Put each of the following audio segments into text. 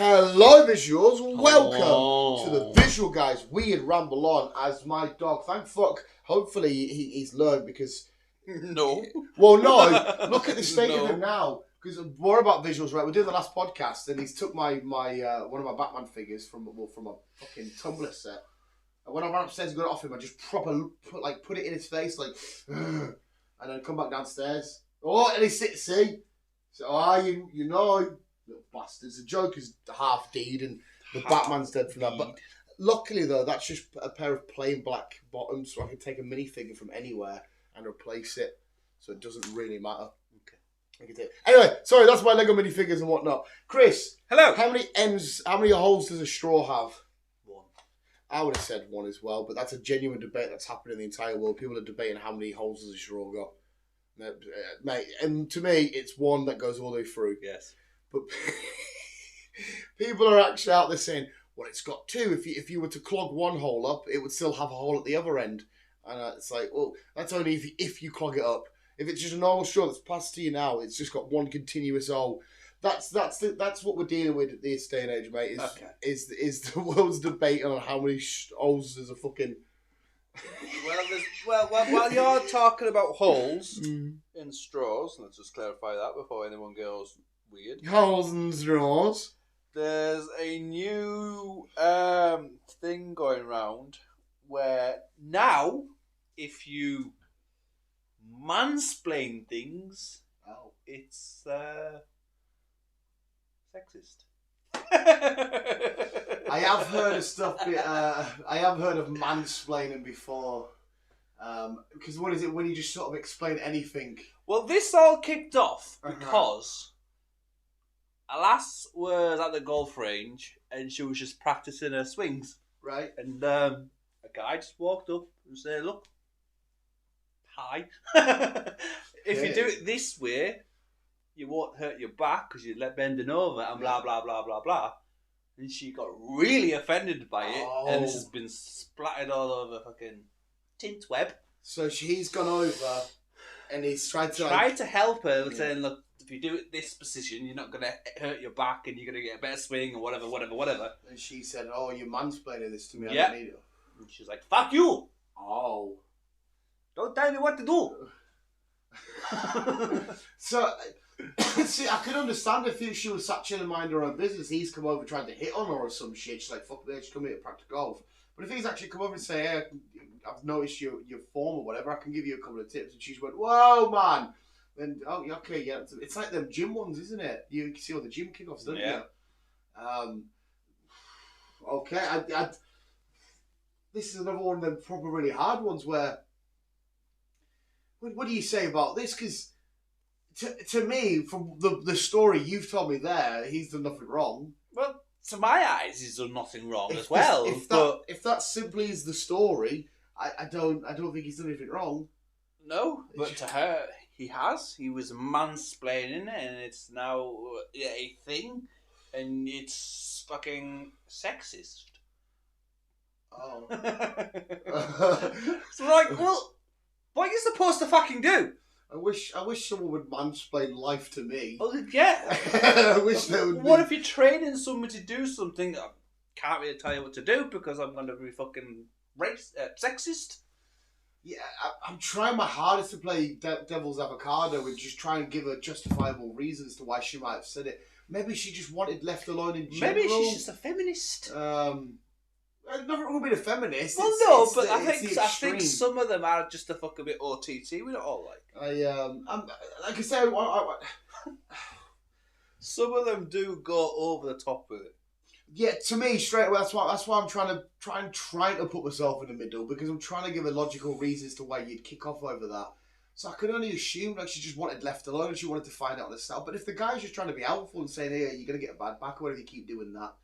Hello, visuals. Welcome Hello. to the Visual Guys Weird Ramble On. As my dog, thank fuck, hopefully he's learned because. No. Well, no. Look at the state of No. him now. Because more about visuals, right? We did the last podcast, and he's took my one of my Batman figures from a fucking Tumblr set. And when I ran upstairs and got it off him, I just put it in his face, like, and then come back downstairs. Oh, and he see. So, you know, little bastards. The Joker's half deed, and the Batman's dead from that. But luckily, though, that's just a pair of plain black bottoms, so I can take a minifigure from anywhere and replace it. So it doesn't really matter. Okay. Anyway, sorry, that's my Lego minifigures and whatnot. Chris, hello. How many holes does a straw have? One. I would have said one as well, but that's a genuine debate that's happening in the entire world. People are debating how many holes does a straw got. Mate, and to me, it's one that goes all the way through. Yes. But people are actually out there saying, well, it's got two. If you were to clog one hole up, it would still have a hole at the other end. And it's like, well, that's only if you clog it up. If it's just a normal straw that's passed to you now, it's just got one continuous hole. That's what we're dealing with at this day and age, mate. Is the world's debate on how many holes there's a fucking. Well, while you're talking about holes in straws, let's just clarify that before anyone goes weird. Holes and straws. There's a new thing going round where now, if you mansplain things, it's sexist. I have heard of stuff. I have heard of mansplaining before. Because what is it when you just sort of explain anything? Well, this all kicked off because a lass was at the golf range and she was just practicing her swings. Right. And a guy just walked up and said, "Look, hi. If you do it this way, you won't hurt your back because you're bending over and blah, blah, blah, blah, blah." And she got really offended by it. And this has been splattered all over fucking tint web. So he's gone over and he's tried to help her, saying, "Look, if you do it this position, you're not going to hurt your back and you're going to get a better swing," or whatever. And she said, "Oh, you're mansplaining this to me. Yeah. I don't need it." And she's like, "Fuck you. Oh. Don't tell me what to do." So, see, I could understand if she was sat chilling, mind her own business. He's come over trying to hit on her or some shit. She's like, "Fuck bitch, come here to practice golf." But if he's actually come over and say, "Hey, I've noticed your form or whatever, I can give you a couple of tips," and she's went, "Whoa, man." Then, okay, yeah. It's like them gym ones, isn't it? You can see all the gym kickoffs, don't you? Okay, this is another one of them proper really hard ones where. What do you say about this? Because to me, from the story you've told me there, he's done nothing wrong. Well, to my eyes, he's done nothing wrong as well. If that simply is the story, I don't think he's done anything wrong. No, but to her, he has. He was mansplaining, and it's now a thing, and it's fucking sexist. Oh. So like, well, what are you supposed to fucking do? I wish someone would mansplain life to me. Oh yeah. I wish they would. What if you're training someone to do something? I can't really tell you what to do because I'm going to be fucking sexist. Yeah, I'm trying my hardest to play devil's avocado and just try and give her justifiable reasons to why she might have said it. Maybe she just wanted left alone in general. Maybe she's just a feminist. Nothing wrong with being a feminist. Well, I think some of them are just a fuck a bit OTT. We don't all like. Like I say, some of them do go over the top with it. Yeah, to me, straight away, that's why I'm trying to put myself in the middle, because I'm trying to give a logical reasons to why you'd kick off over that. So I could only assume like she just wanted left alone and she wanted to find out herself. But if the guy's just trying to be helpful and saying, "Hey, you're gonna get a bad back," or whatever, you keep doing that,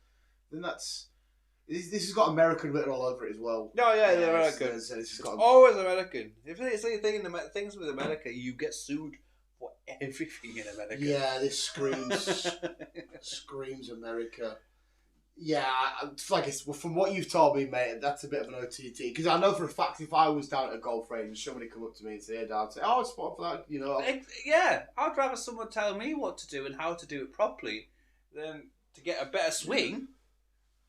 then this has got American written all over it as well. No, yeah, they're American. It's always American. If it's anything in things with America, you get sued for everything in America. Yeah, this screams America. Yeah, from what you've told me, mate, that's a bit of an OTT. Because I know for a fact, if I was down at a golf range and somebody come up to me and say, "Hey, Dad," I'd say, "Oh, it's spot for that," you know. Yeah, I'd rather someone tell me what to do and how to do it properly than to get a better swing,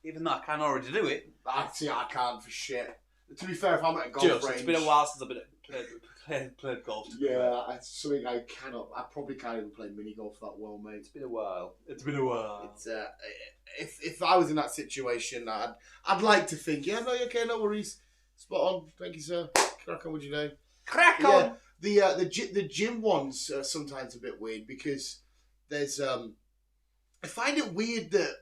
even though I can already do it. I can't for shit. To be fair, if I'm at a golf range... It's been a while since I've played golf. Yeah, it's something I cannot... I probably can't even play mini golf that well, mate. It's been a while. It's, if I was in that situation, I'd like to think, yeah, no, okay, no worries. Spot on. Thank you, sir. Crack on with your day. Crack on! Yeah, the gym ones are sometimes a bit weird because there's... I find it weird that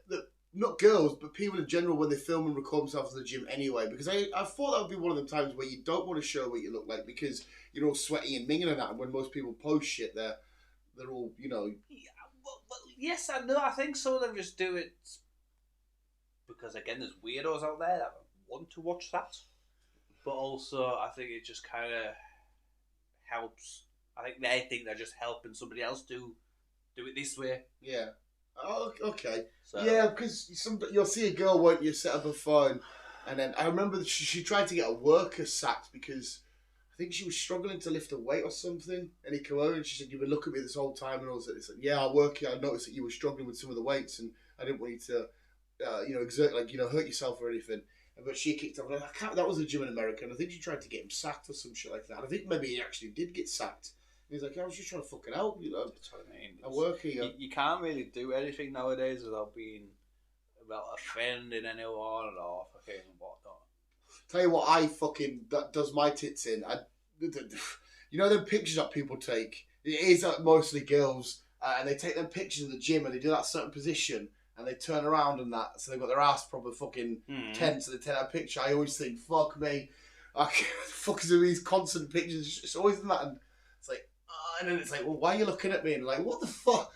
not girls, but people in general, when they film and record themselves in the gym anyway, because I thought that would be one of the times where you don't want to show what you look like because you're all sweaty and minging and that, and when most people post shit, they're all, you know... Yeah, well, yes and no. I think some of them just do it because, again, there's weirdos out there that want to watch that, but also I think it just kind of helps. I think they think they're just helping somebody else do it this way. Yeah. Oh, okay. So. Yeah, because you'll see a girl, won't you, set up her phone, and then I remember she tried to get a worker sacked because I think she was struggling to lift a weight or something, and he came over and she said, "You've been looking at me this whole time," and I was like, "Yeah, I work here. I noticed that you were struggling with some of the weights, and I didn't want you to, exert, hurt yourself or anything." But she kicked off. Like, that was a gym in America, and I think she tried to get him sacked or some shit like that. I think maybe he actually did get sacked. He's like, I was just trying to fucking help, you know. That's what I mean. I work here. You can't really do anything nowadays without offending anyone or fucking whatnot. Tell you what, that does my tits in. You know them pictures that people take? It is mostly girls, and they take them pictures of the gym and they do that certain position and they turn around and that, so they've got their ass proper fucking tense and they take that picture. I always think, fuck me. What the fuck is with these constant pictures? It's always in that, and it's like, and then it's like, well, why are you looking at me? And like, what the fuck?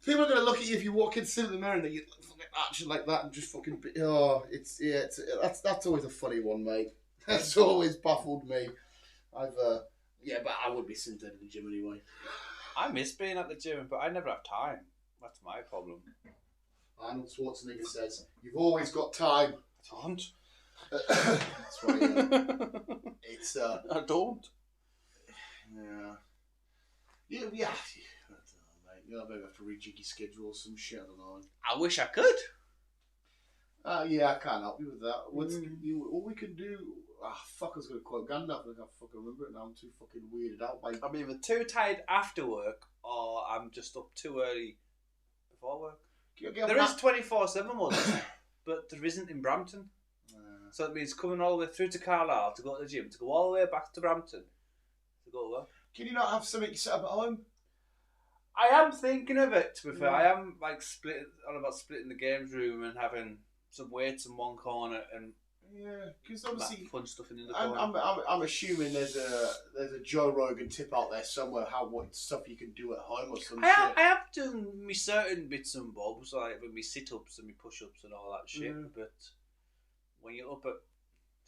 People are going to look at you if you walk into the mirror and you fucking action like that and just fucking... that's always a funny one, mate. That's always baffled me. But I would be sitting in the gym anyway. I miss being at the gym, but I never have time. That's my problem. Arnold Schwarzenegger says, "You've always got time." I don't. That's right. It's I don't. Yeah. Yeah. I don't know, mate. Maybe I have to rejig your schedule or some shit. I don't know. I wish I could. Yeah, I can't help you with that. What we can do? Fuck! I was gonna quote Gandalf, but I can't fucking remember it now. I'm too fucking weirded out by. I'm either too tired after work, or I'm just up too early before work. There is 24/7 ones, but there isn't in Brampton. So it means coming all the way through to Carlisle to go to the gym, to go all the way back to Brampton to go to work. Can you not have something set up at home? I am thinking of it, to be fair. I am like splitting the games room and having some weights in one corner and because obviously fun stuff in the corner. I'm assuming there's a Joe Rogan tip out there somewhere what stuff you can do at home or something. I have done me certain bits and bobs, like with me sit ups and me push ups and all that shit, but when you're up at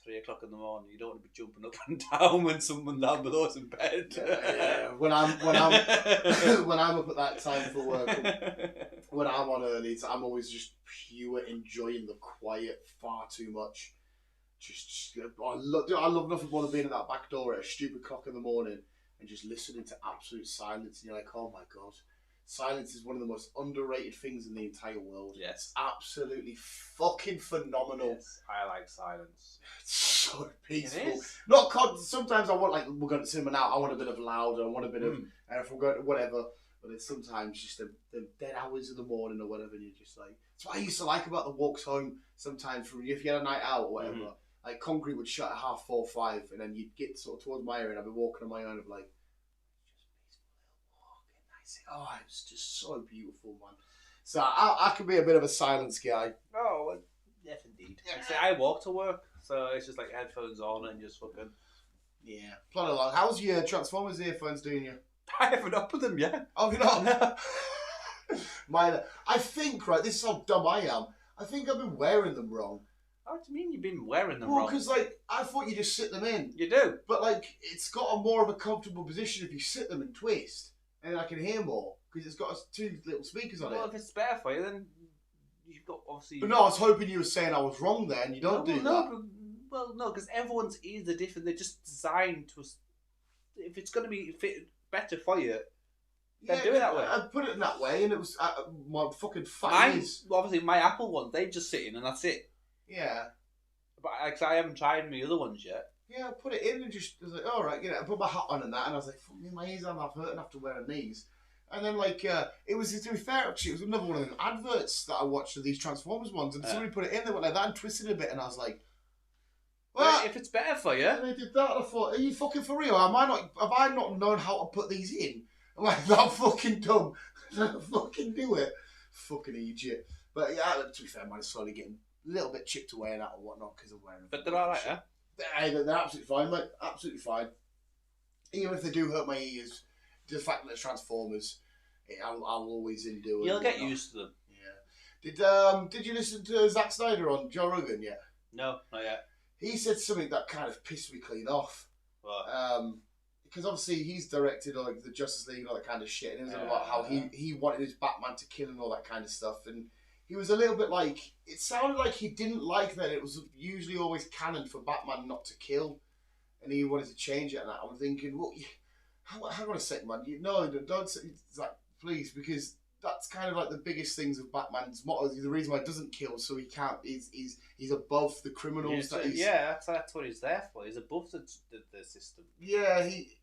3 o'clock in the morning, you don't want to be jumping up and down when someone down below is in bed. Yeah. When I'm when I'm up at that time for work, when I'm on early, I'm always just pure enjoying the quiet far too much. I love nothing more than being at that back door at a stupid clock in the morning and just listening to absolute silence. And you're like, oh my god, silence is one of the most underrated things in the entire world. Yes, it's absolutely fucking phenomenal. Yes, I like silence. It's so peaceful. It is. Sometimes I want we're going to cinema now. I want a bit of loud. I want a bit of, and if we're going to whatever. But it's sometimes just the dead hours of the morning or whatever, and you're just like. That's what I used to like about the walks home. Sometimes from if you had a night out or whatever. Like concrete would shut at 4:30, 5, and then you'd get sort of towards my area, and I'd be walking on my own, of like, just peaceful little walk, and nice. Oh, it was just so beautiful, man. So I could be a bit of a silence guy. Oh, well, yes, indeed. Yeah. I walk to work, so it's just like headphones on and just fucking. Yeah, plod along. How's your Transformers earphones doing you? I haven't opened them yet. Oh, you're not? Mine. I think this is how dumb I am. I think I've been wearing them wrong. What do you mean you've been wearing them wrong? wrong? Because I thought you just sit them in. You do. But it's got a more of a comfortable position if you sit them and twist, and I can hear more because it's got 2 little speakers on it. Well, if it's better for you, then you've got obviously. But no, I was hoping you were saying I was wrong there, and you don't do that. No, because everyone's ears are different. They're just designed to. If it's going to be fit better for you, Then do it that way. I put it in that way, and it was my fucking fat Mine, ears. obviously, my Apple ones, they just sit in and that's it. Yeah. But I haven't tried my other ones yet. Yeah, I put it in and just I was like, all right, I put my hat on and that, and I was like, fuck me, my ears aren't hurting after wearing these. And then it was, to be fair, actually, it was another one of them adverts that I watched of these Transformers ones, and somebody put it in, they went like that and twisted it a bit, and I was like, well, if it's better for you. And they did that, and I thought, are you fucking for real? Have I not known how to put these in? I'm like, that fucking dumb. Fucking do it. Fucking idiot. But yeah, to be fair, mine is slowly getting a little bit chipped away and that or whatnot because I'm wearing them. But they're alright, huh? They're absolutely fine, mate. Absolutely fine. Even if they do hurt my ears, the fact that it's Transformers, I'll always endure. You'll get used to them. Yeah. Did you listen to Zack Snyder on Joe Rogan yet? No, not yet. He said something that kind of pissed me clean off. What? Because obviously he's directed like the Justice League and all that kind of shit, and it was about how he wanted his Batman to kill and all that kind of stuff, and he was a little bit like, it sounded like he didn't like that it was usually always canon for Batman not to kill, and he wanted to change it. And that I'm thinking, well, hang on a second, man. Don't say, it's like, please, because that's kind of like the biggest things of Batman's motto. The reason why he doesn't kill, so he can't. He's above the criminals. That's what he's there for. He's above the system. Yeah, he.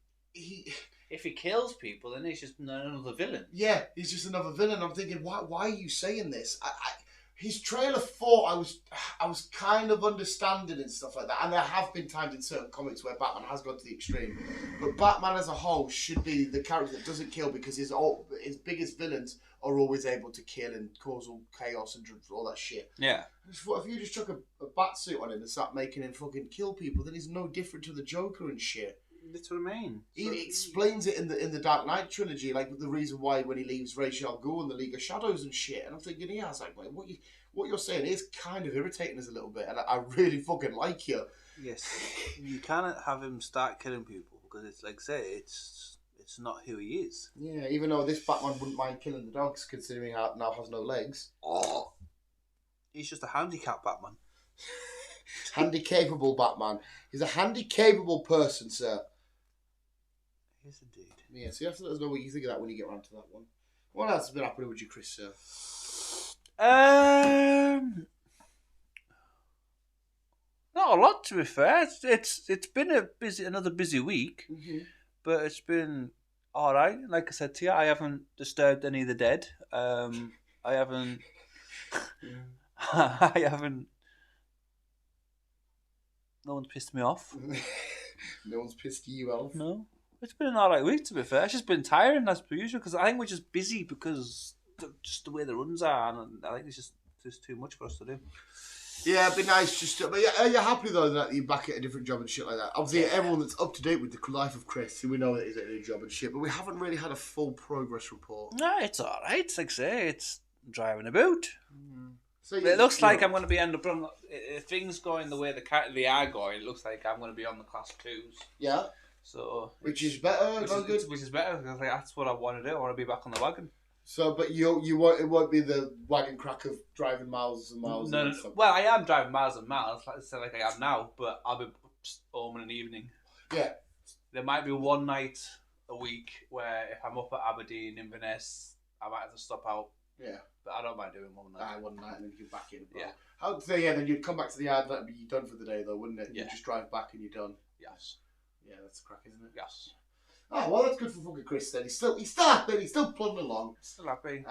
If he kills people, then he's just another villain. Yeah, he's just another villain. I'm thinking, why are you saying this? His trailer thought I was kind of understanding and stuff like that, and there have been times in certain comics where Batman has gone to the extreme, but Batman as a whole should be the character that doesn't kill because his biggest villains are always able to kill and cause all chaos and all that shit. Yeah. I just thought if you just chuck a bat suit on him and start making him fucking kill people, then he's no different to the Joker and shit. That's what I mean. He explains it in the Dark Knight trilogy, like the reason why when he leaves Ra's al Ghul and the League of Shadows and shit. And I'm thinking, yeah, I was like, wait, what you're saying is kind of irritating us a little bit, and I really fucking like you. Yes, you cannot have him start killing people because it's like it's not who he is. Yeah, even though this Batman wouldn't mind killing the dogs, considering he now has no legs. Oh, he's just a handicapped Batman. Handy-capable Batman. He's a handy-capable person, sir. Yes, indeed. Yeah, so you have to let us know what you think of that when you get around to that one. What else has been happening with you, Chris, sir? Not a lot, to be fair. It's been another busy week, but it's been all right. Like I said to you, I haven't disturbed any of the dead. I haven't. I haven't. No one's pissed me off. No one's pissed you off. No, it's been an all right week, to be fair. It's just been tiring as per usual because I think we're just busy because just the way the runs are, and I think it's just too much for us to do. Yeah, it'd be nice just to... But are you happy, though, that you're back at a different job and shit like that? Obviously, everyone that's up to date with the life of Chris, we know that he's at a new job and shit, but we haven't really had a full progress report. No, it's all right. Like I say, it's driving about. So it looks like I'm going to be end up on... If things going the way they are going, it looks like I'm going to be on the class 2s. Yeah. So... Which is better. Which is better, because that's what I want to do. I want to be back on the wagon. So, but you won't. It won't be the wagon crack of driving miles and miles. No. Well, I am driving miles and miles, like I am now, but I'll be home in an evening. Yeah. There might be one night a week where if I'm up at Aberdeen, Inverness, I might have to stop out. Yeah. But I don't mind doing one night. One night and then you get back in. Yeah. Then you'd come back to the yard. That'd be you done for the day, though, wouldn't it? Yeah. You just drive back and you're done. Yes. Yeah, that's the crack, isn't it? Yes. Oh well, that's good for fucking Chris. Then he's still happy. He's still plodding along. Still happy.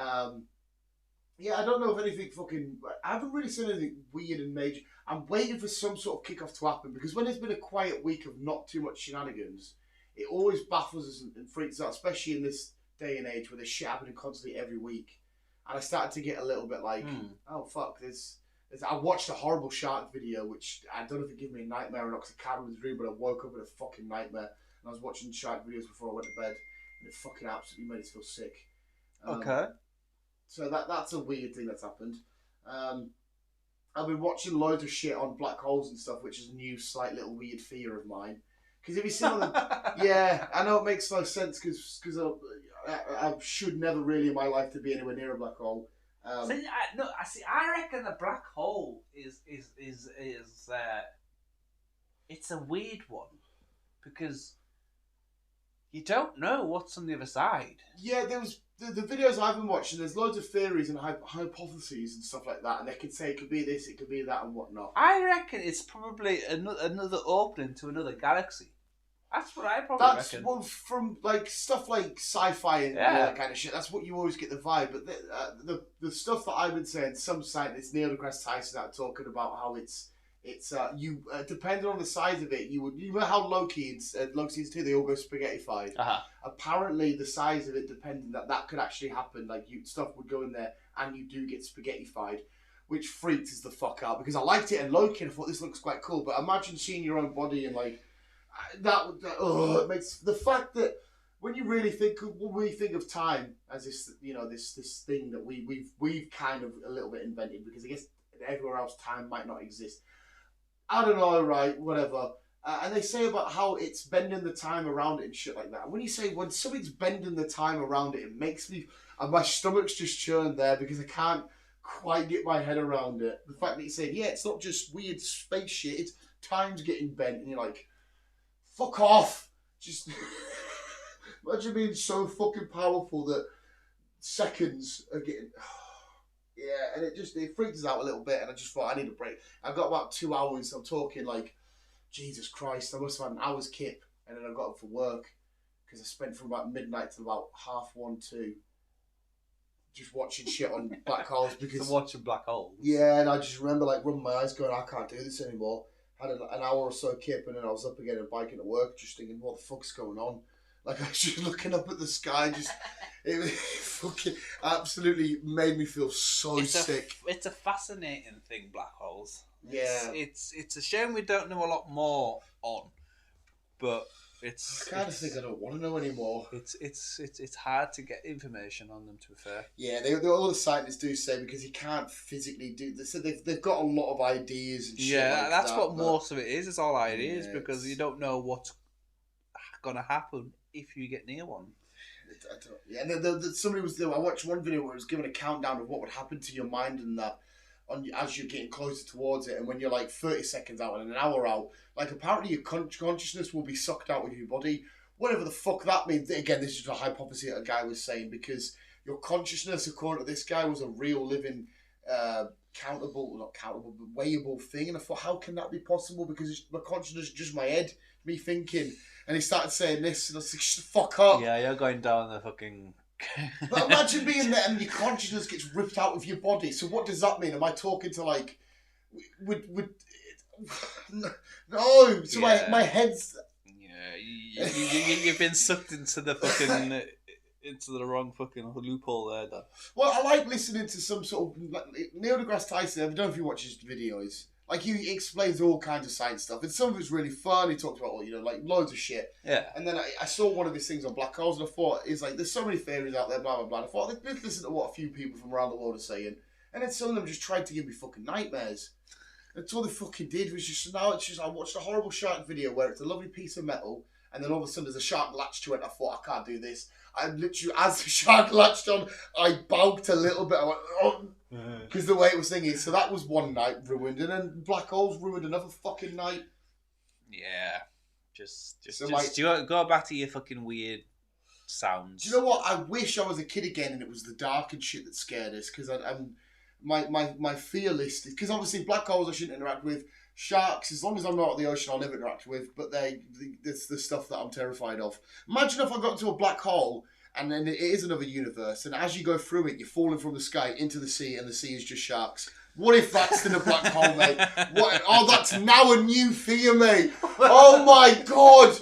Yeah, I don't know if anything fucking... I haven't really seen anything weird and major. I'm waiting for some sort of kick-off to happen, because when there's been a quiet week of not too much shenanigans, it always baffles us and freaks out, especially in this day and age where there's shit happening constantly every week. And I started to get a little bit like, oh, fuck, I watched a horrible shark video, which I don't know if it gave me a nightmare or not, because I can't remember the dream, but I woke up with a fucking nightmare. And I was watching shark videos before I went to bed, and it fucking absolutely made us feel sick. Okay. So that's a weird thing that's happened. I've been watching loads of shit on black holes and stuff, which is a new slight little weird fear of mine. Because if you see them, yeah, I know it makes no sense because I should never really in my life to be anywhere near a black hole. I reckon the black hole is it's a weird one because you don't know what's on the other side. Yeah, there was the videos I've been watching. There's loads of theories and hypotheses and stuff like that, and they could say it could be this, it could be that, and whatnot. I reckon it's probably another opening to another galaxy. That's what I probably reckon. Well, from like stuff like sci-fi and all that kind of shit. That's what you always get the vibe. But the stuff that I've been saying, some scientists, Neil deGrasse Tyson, are talking about how it's depending on the size of it, you know how Loki season 2 they all go spaghettified. Apparently, the size of it, depending that could actually happen. Like stuff would go in there, and you do get spaghettified, which freaks us the fuck out because I liked it in Loki and I thought this looks quite cool. But imagine seeing your own body and like. It makes the fact that when you really think of time as this this thing that we've kind of a little bit invented because I guess everywhere else time might not exist. I don't know, right? Whatever. And they say about how it's bending the time around it and shit like that. When you say when something's bending the time around it, it makes me and my stomach's just churned there because I can't quite get my head around it. The fact that you said, yeah, it's not just weird space shit; it's time's getting bent, and you're like. Fuck off! Just imagine being so fucking powerful that seconds are getting. Yeah, and it freaks us out a little bit, and I just thought I need a break. I've got about 2 hours. I'm talking like, Jesus Christ! I must have had an hour's kip, and then I got up for work because I spent from about midnight till about 1:30, 2, just watching shit on black holes because watching black holes. Yeah, and I just remember like rubbing my eyes, going, I can't do this anymore. Had an hour or so kip, and then I was up again and biking to work, just thinking, what the fuck's going on? Like I was just looking up at the sky, it fucking absolutely made me feel so sick. It's a fascinating thing, black holes. Yeah, it's a shame we don't know a lot more on, but it's. I kind of think I don't want to know anymore. It's hard to get information on them. To be fair. Yeah, all the scientists do say because you can't physically do. They said they've got a lot of ideas and shit. Yeah, that's what most of it is. It's all ideas because you don't know what's gonna happen if you get near one. Yeah, and somebody was. I watched one video where it was giving a countdown of what would happen to your mind and that. As you're getting closer towards it, and when you're like 30 seconds out and an hour out, like apparently your consciousness will be sucked out of your body. Whatever the fuck that means. Again, this is a hypothesis that a guy was saying because your consciousness, according to this guy, was a real living, not countable, but weighable thing. And I thought, how can that be possible? Because my consciousness is just my head, me thinking. And he started saying this, and I was like, shut the fuck up. Yeah, you're going down the fucking. But imagine being there and your consciousness gets ripped out of your body. So what does that mean? Am I talking to like, no? So my head's. Yeah, you've been sucked into the fucking into the wrong fucking loophole there, Dan. Well, I like listening to some sort of Neil deGrasse Tyson. I don't know if you watch his videos. Like he explains all kinds of science stuff, and some of it's really fun. He talks about like loads of shit. Yeah. And then I saw one of his things on black holes, and I thought it's like there's so many theories out there, blah blah blah. And I thought let's listen to what a few people from around the world are saying, and then some of them just tried to give me fucking nightmares. That's all they fucking did was just I watched a horrible shark video where it's a lovely piece of metal, and then all of a sudden there's a shark latched to it. And I thought I can't do this. I literally, as the shark latched on, I balked a little bit. I went, oh. Because the way it was thinking. So that was one night ruined, and then black holes ruined another fucking night. Yeah. Just go back to your fucking weird sounds. Do you know what? I wish I was a kid again and it was the dark and shit that scared us. Because my fear list is, because obviously black holes I shouldn't interact with. Sharks, as long as I'm not at the ocean, I'll never interact with. But it's the stuff that I'm terrified of. Imagine if I got into a black hole. And then it is another universe, and as you go through it, you're falling from the sky into the sea, and the sea is just sharks. What if that's in a black hole, mate? Oh, that's now a new fear, mate. Oh my god!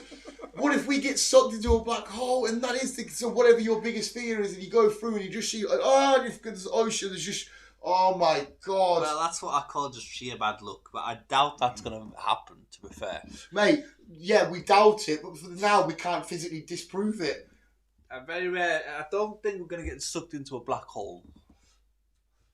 What if we get sucked into a black hole, and that is so whatever your biggest fear is, and you go through and you just see, this ocean, there's just, oh my god. Well, that's what I call just sheer bad luck, but I doubt that's going to happen, to be fair. Mate, yeah, we doubt it, but for now we can't physically disprove it. Very rare. I don't think we're going to get sucked into a black hole.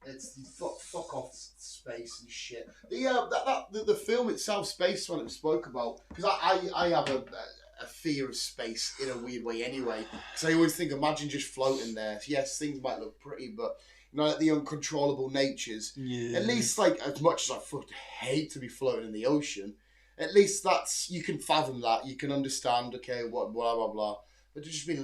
It's fuck off space and shit. The film itself, Space One, it spoke about, because I have a fear of space in a weird way anyway. So I always think, imagine just floating there. Yes, things might look pretty, but like the uncontrollable natures. Yeah. At least like as much as I fucking hate to be floating in the ocean, at least you can fathom that. You can understand. Okay, what blah blah blah. But to just be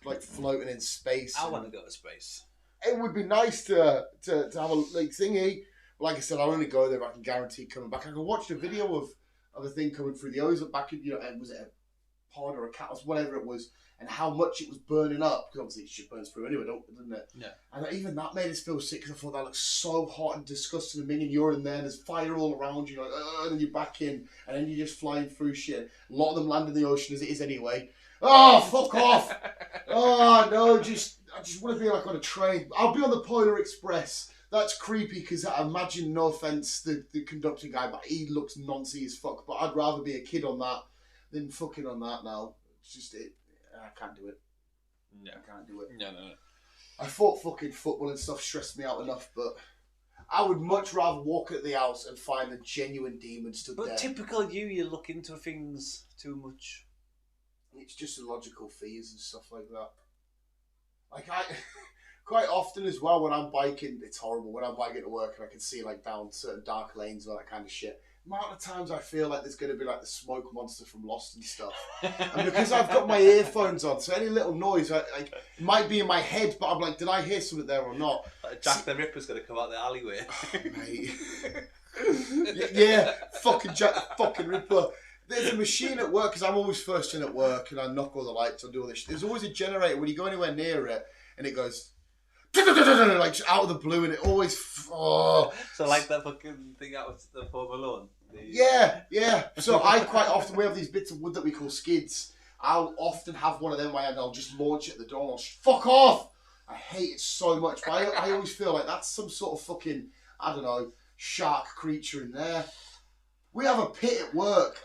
like floating in space. I want to go to space. It would be nice to have a like thingy. Like I said, I'll only go there if I can guarantee coming back. I can watch the video of a thing coming through the ozone back in, was it a pod or a cat or whatever it was, and how much it was burning up, because obviously it shit burns through anyway, doesn't it? Yeah. And even that made us feel sick, because I thought that looks so hot and disgusting, and minging you're in there, and there's fire all around you, and then you're back in, and then you're just flying through shit. A lot of them land in the ocean as it is anyway. Oh, fuck off! Oh, no, I just want to be like on a train. I'll be on the Polar Express. That's creepy, because I imagine, no offence, the conductor guy, but he looks noncy as fuck, but I'd rather be a kid on that than fucking on that now. It's just, I can't do it. No. I can't do it. No. I thought fucking football and stuff stressed me out enough, but I would much rather walk at the house and find a genuine demon stood there. But typical you look into things too much. It's just illogical fears and stuff like that. Like, quite often as well, when I'm biking, it's horrible, when I'm biking to work and I can see like down certain dark lanes and all that kind of shit. The amount of times I feel like there's going to be like the smoke monster from Lost and stuff. And because I've got my earphones on, so any little noise, it might be in my head, but I'm like, did I hear something there or not? Like Jack the Ripper's going to come out the alleyway. Oh, mate. Yeah, fucking Jack the fucking Ripper. There's a machine at work, because I'm always first in at work, and I knock all the lights, I do all this shit. There's always a generator when you go anywhere near it, and it goes... like out of the blue, and it always So like that fucking thing out of the Home Alone. Yeah. So I quite often, we have these bits of wood that we call skids. I'll often have one of them in my hand. I'll just launch it at the door and I'll fuck off. I hate it so much, but I always feel like that's some sort of fucking, I don't know, shark creature in there. We have a pit at work.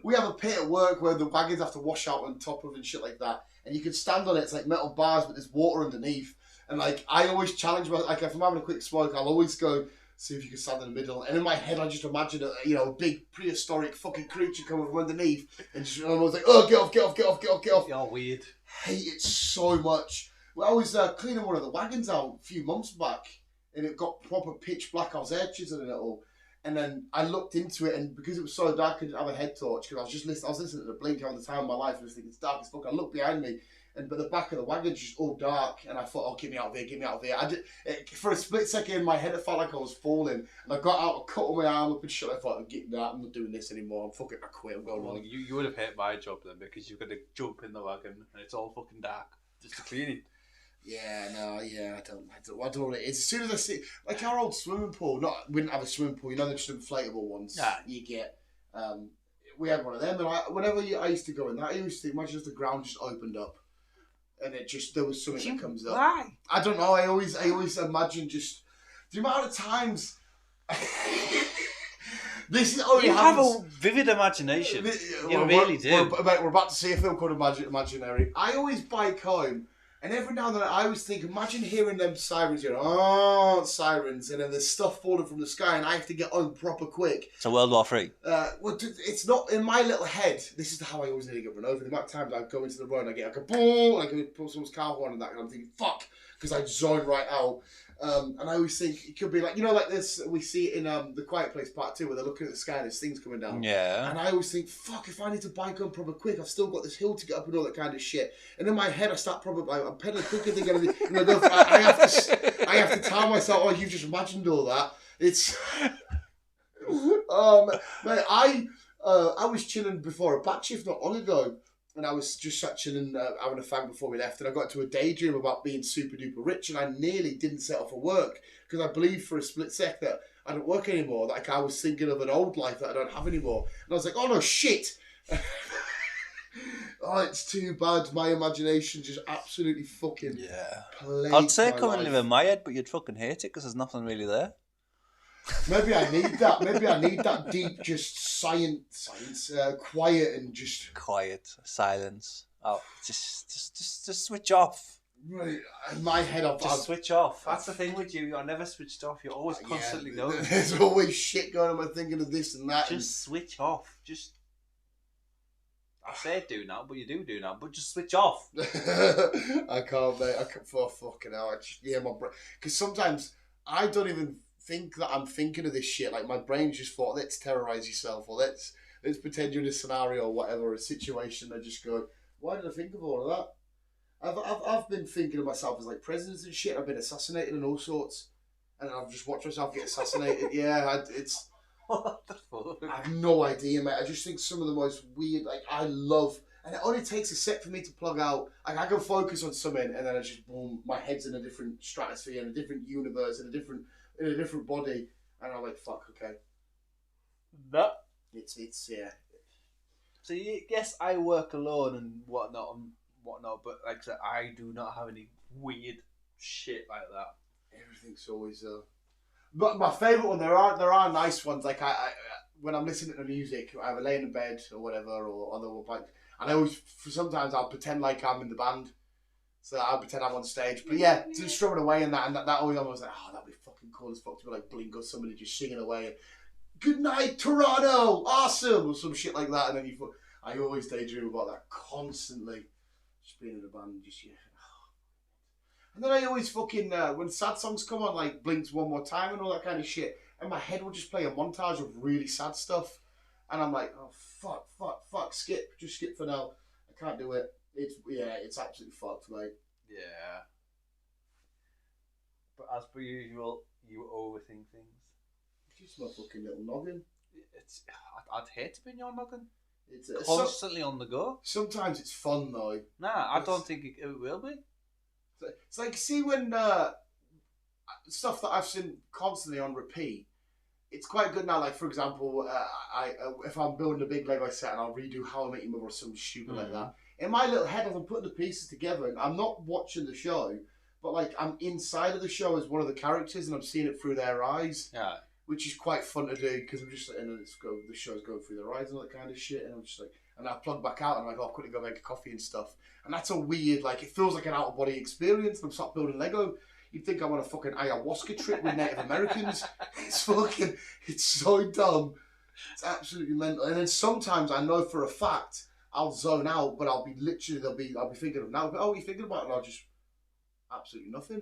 We have a pit at work where the wagons have to wash out on top of and shit like that. And you can stand on it, it's like metal bars, but there's water underneath. And like, I always challenge myself, like if I'm having a quick smoke, I'll always go, see if you can stand in the middle. And in my head, I just imagine a big prehistoric fucking creature coming from underneath. And just, I was like, oh, get off. You're weird. Hate it so much. Well, I was cleaning one of the wagons out a few months back, and it got proper pitch black. I was air chiseling it all. And then I looked into it, and because it was so dark, I didn't have a head torch, because I was listening to the blink all the time of my life, and I was thinking, it's dark as fuck. I looked behind me, but the back of the wagon's just all dark, and I thought, oh, get me out of here. For a split second in my head, it felt like I was falling, and I got out, I cut all my arm up and shit. I thought, I'm not doing this anymore. I quit, I'm going on. You would have hated my job then, because you've got to jump in the wagon, and it's all fucking dark, just to clean it. Yeah, I don't know what it is. As soon as I see, like our old swimming pool, we didn't have a swimming pool, they're just inflatable ones. Yeah. You get, we had one of them, and I used to go in that, I used to imagine if the ground just opened up, and there was something that comes up. Why? I don't know, I always imagine just, the amount of times, this is only you happens, have a vivid imagination. You really do. We're about to see a film called Imaginary. I always bike home, and every now and then I always think, imagine hearing them sirens, sirens, and then there's stuff falling from the sky, and I have to get home proper quick. So World War III. Well, it's not in my little head. This is how I always nearly get run over. The amount of times I go into the road and I get like a boom, and I go pull someone's car horn and that, and I'm thinking, fuck, because I zone right out. And I always think it could be like, like this, we see it in The Quiet Place Part 2, where they're looking at the sky and there's things coming down. Yeah. And I always think, fuck, if I need to bike home proper quick, I've still got this hill to get up and all that kind of shit. And in my head, I start I'm pedaling quicker than anything. And I have to tell myself, oh, you've just imagined all that. It's... mate, I was chilling before a bat shift not long ago. And I was just sat chilling, having a fag before we left, and I got into a daydream about being super duper rich, and I nearly didn't set off for work, because I believed for a split sec that I don't work anymore, like I was thinking of an old life that I don't have anymore. And I was like, oh no, shit! Oh, it's too bad. My imagination just absolutely fucking plagues I'd say my come and life. live in my head, but you'd fucking hate it, because there's nothing really there. Maybe I need that. Maybe I need that deep, just science, quiet and just quiet silence. Oh, just switch off. Right, in my head, I'll switch off. That's the thing with you. You're never switched off. You're always constantly going. There's always shit going on. I'm thinking of this and that. Just switch off. Just. I say do now, but you do now. But just switch off. I can't, mate. I can't. For fucking hell. My brain. Because sometimes I don't even think that I'm thinking of this shit. Like my brain's just thought, let's terrorize yourself, or let's let's pretend you're in a scenario or whatever, a situation. I just go, why did I think of all of that? I've been thinking of myself as like presidents and shit. I've been assassinated and all sorts, and I've just watched myself get assassinated. It's. What the fuck? I have no idea, mate. I just think some of the most weird. Like I love, and it only takes a sec for me to plug out. Like I can focus on something, and then I just boom, my head's in a different stratosphere, in a different universe, in a different body, and I'm like, fuck, okay. No. It's yeah. So yes, I work alone and whatnot, but like I said, I do not have any weird shit like that. Everything's always But my favourite one, there are nice ones. Like I when I'm listening to music, I either lay in bed or whatever, or on the bike, and I always sometimes I'll pretend like I'm in the band, so I'll pretend I'm on stage. But yeah, just strumming away and that always I was like, oh, that'd be fucking cool as fuck to be like Blink or somebody just singing away. And, good night, Toronto, awesome, or some shit like that. And then I always daydream about that constantly, just being in a band, just yeah. And then I always fucking, when sad songs come on, like Blink's One More Time and all that kind of shit, and my head will just play a montage of really sad stuff. And I'm like, oh, fuck, skip, just skip for now. I can't do it. It's absolutely fucked, mate. Yeah. But as per usual, you overthink things. It's just my fucking little noggin. I'd hate to be in your noggin. It's constantly on the go. Sometimes it's fun, though. Nah, I don't think it will be. It's like, see when stuff that I've seen constantly on repeat, it's quite good now. Like, for example, if I'm building a big Lego set and I'll redo How I Met Your Mother or something stupid like that, in my little head, as I'm putting the pieces together, and I'm not watching the show, but like I'm inside of the show as one of the characters and I'm seeing it through their eyes. Yeah. Which is quite fun to do because I'm just like, and the show's going through their eyes and all that kind of shit, and I'm just like, and I plug back out and I'm like, oh, I'll quickly go make a coffee and stuff, and that's a weird, like, it feels like an out of body experience. And I'm start building Lego. You'd think I'm on a fucking ayahuasca trip with Native Americans. It's so dumb. It's absolutely mental. And then sometimes I know for a fact I'll zone out, but I'll be thinking of now. But, oh, what are you thinking about? And I'll just absolutely nothing.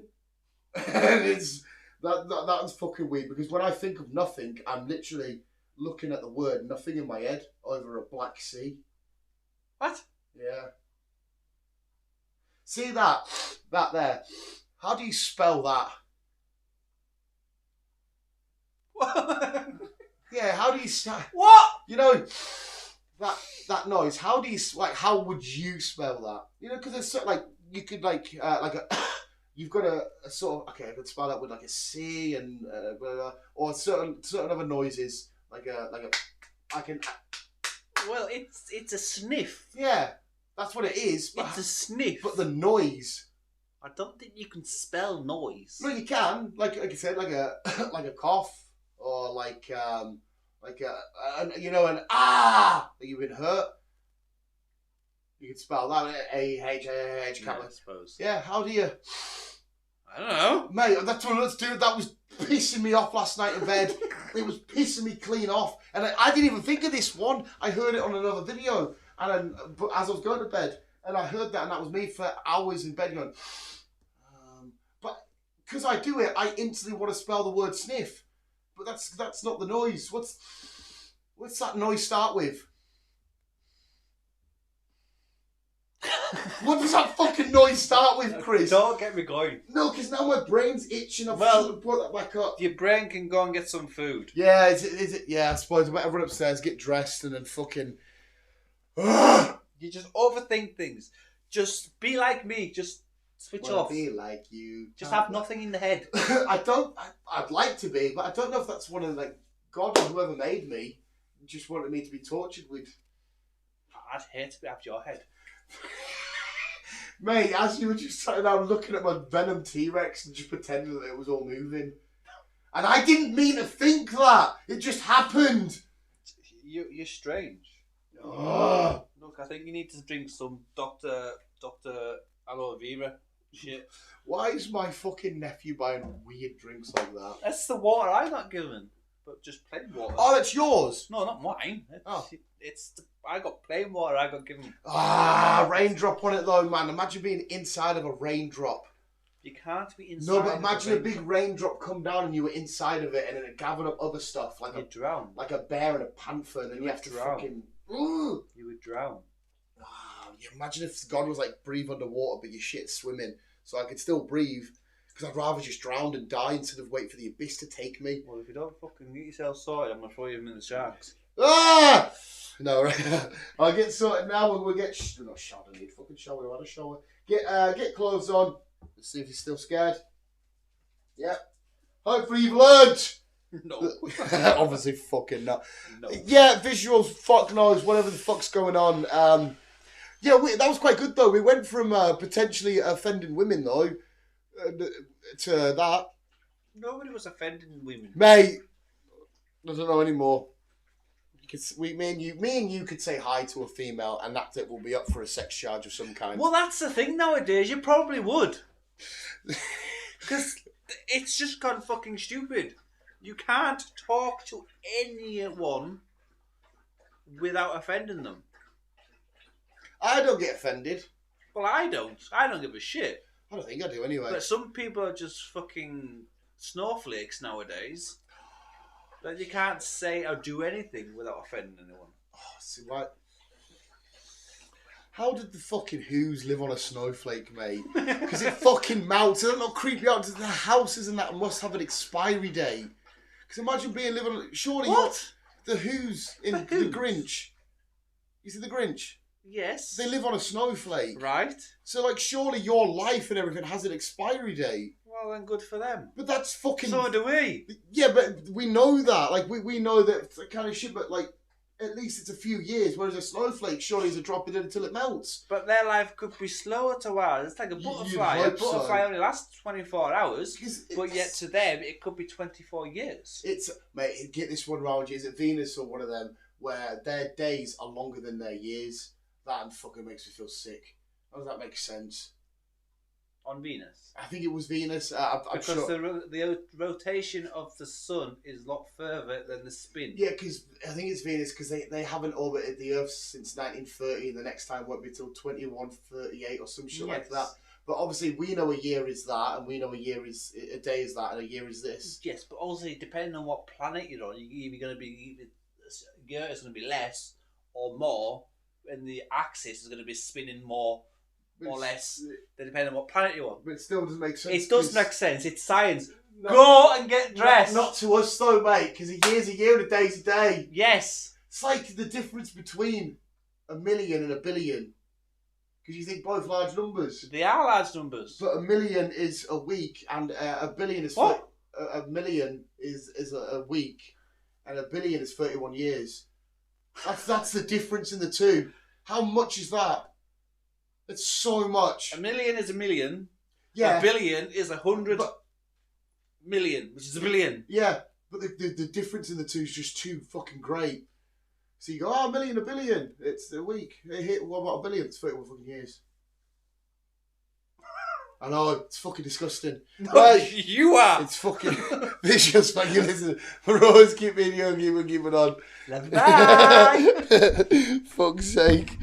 And it's. That's fucking weird because when I think of nothing, I'm literally looking at the word nothing in my head over a black sea. What? Yeah. See that there? How do you spell that? Yeah, how do you what? You know that noise. How do you how would you spell that? You know, because it's sort of like you could like a. You've got a sort of, okay, I could spell that with like a C and blah, blah, blah, or certain other noises I can. Well, it's a sniff. Yeah, that's what it is. It's a sniff. But the noise. I don't think you can spell noise. No, you can. Like I said, like a like a cough or like an ah, like you've been hurt. You can spell that A-H, yeah, I suppose. Yeah, how do you? I don't know. Mate, that's what let's do. That was pissing me off last night in bed. It was pissing me clean off. And I didn't even think of this one. I heard it on another video. And then, but as I was going to bed, and I heard that, and that was me for hours in bed going, but because I do it, I instantly want to spell the word sniff. But that's not the noise. What's that noise start with? What does that fucking noise start with, Chris? Don't get me going. No, because now my brain's itching. I've put that back up. Your brain can go and get some food. Yeah, is it? Yeah, I suppose I better run upstairs, get dressed, and then fucking. You just overthink things. Just be like me. Just switch off. Be like you. Just have nothing in the head. I'd like to be, but I don't know if that's one of God or whoever made me just wanted me to be tortured with. I'd hate to have your head. Mate, as you were just sitting down looking at my Venom T-Rex and just pretending that it was all moving. And I didn't mean to think that. It just happened. You're strange. Ugh. Look, I think you need to drink some Dr. Aloe Vera shit. Why is my fucking nephew buying weird drinks like that? That's the water I got given. But just plain water. Oh, that's yours? No, not mine. I got plain water I got given. Raindrop on it though, man. Imagine being inside of a raindrop. You can't be inside. No, but imagine a big raindrop come down and you were inside of it, and then it gathered up other stuff like You'd drown. like a bear and a panther, and then you have to drown. fucking. Ooh. You would drown. You imagine if God was like breathe underwater, but your shit's swimming, so I could still breathe. Because I'd rather just drown and die instead of wait for the abyss to take me. Well, if you don't fucking get yourself sorted, I'm gonna throw you in the sharks. Ah! No, right. I'll get sorted now. We'll get not showered. I need fucking shower. I had a shower. Get clothes on. Let's see if he's still scared. Yep. Hopefully you've learned. No. Obviously fucking not. No. Yeah, visuals, fuck knows, whatever the fuck's going on. Yeah, that was quite good though. We went from potentially offending women though to that. Nobody was offending women. Mate, I don't know anymore. Me and you could say hi to a female and that it will be up for a sex charge of some kind. Well, that's the thing nowadays. You probably would. Because it's just gone fucking stupid. You can't talk to anyone without offending them. I don't get offended. Well, I don't. I don't give a shit. I don't think I do anyway. But some people are just fucking snowflakes nowadays. That you can't say or do anything without offending anyone. Oh, see, what? How did the fucking Who's live on a snowflake, mate? Because it fucking melts. Does that not creep you out? The houses and that must have an expiry date. Because imagine being living on... Surely What? The Who's in The Who's? The Grinch. You see The Grinch? Yes. They live on a snowflake. Right. So, like, surely your life and everything has an expiry date. Well, then good for them. But that's fucking... So do we. Yeah, but we know that. Like, we know that it's that kind of shit, but, like, at least it's a few years, whereas a snowflake surely is a drop it in until it melts. But their life could be slower to ours. It's like a butterfly. A hope butterfly so. only lasts 24 hours, but It's- yet to them it could be 24 years. It's, mate, get this one round. Is it Venus or one of them where their days are longer than their years? That fucking makes me feel sick. How does that make sense? On Venus. I think it was Venus. I'm Because sure. the rotation of the sun is a lot further than the spin. Yeah, because I think it's Venus because they haven't orbited the Earth since 1930, and the next time won't be till 2138 or some shit like that. But obviously, we know a year is that, and we know a day is that, and a year is this. Yes, but obviously, depending on what planet you're on, you're either going to be Earth is going to be less or more, and the axis is going to be spinning more or less, depending on what planet you're on. But it still doesn't make sense. It does make sense. It's science. Go and get dressed. Not to us though, mate, because a year's a year and a day's a day. Yes. It's like the difference between a million and a billion. Because you think both large numbers. They are large numbers. But a million is a week, and a billion is... What? A million is a week, and a billion is 31 years. That's the difference in the two. How much is that? It's so much. A million is a million. Yeah. A billion is 100 million, which is a billion. Yeah, but the difference in the two is just too fucking great. So you go, a million, a billion. It's a week. What about a billion? It's 31 fucking years. I know, it's fucking disgusting. No, Right. you are. It's fucking vicious, man. You listen. We're always keeping young, keep it on. Bye. Fuck's sake.